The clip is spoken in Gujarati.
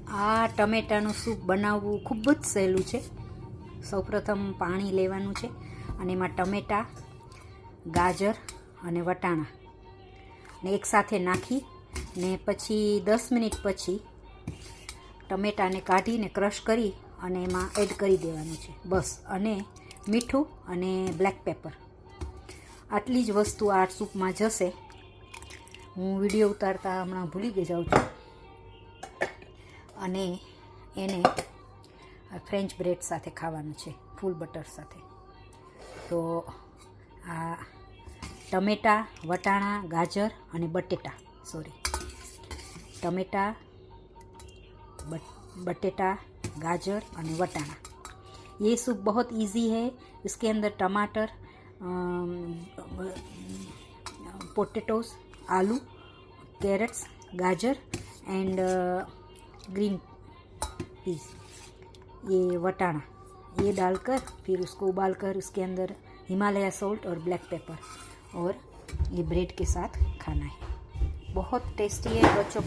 આ ટમેટાનું સૂપ બનાવવું ખૂબ જ સહેલું છે. સૌપ્રથમ પાણી લેવાનું છે અને એમાં ટમેટાં, ગાજર અને વટાણા ને એકસાથે નાખી ને પછી 10 મિનિટ પછી ટમેટાને કાઢીને ક્રશ કરી અને એમાં એડ કરી દેવાનું છે બસ. અને મીઠું અને બ્લેક પેપર, આટલી જ વસ્તુ આ સૂપમાં જશે. હું વિડીયો ઉતારતા હમણાં ભૂલી ગઈ જાઉં છું. અને એને ફ્રેન્ચ બ્રેડ સાથે ખાવાનું છે, ફૂલ બટર સાથે. તો આ ટમેટાં, વટાણા, ગાજર અને ટમેટાં, बटेटा, गाजर और वटाना. ये सूप बहुत इजी है. इसके अंदर टमाटर, पोटैटोस, आलू, कैरेट्स, गाजर एंड ग्रीन पीस, ये वटाना, ये डालकर फिर उसको उबालकर उसके अंदर हिमालय सॉल्ट और ब्लैक पेपर और ये ब्रेड के साथ खाना है. बहुत टेस्टी है बच्चों.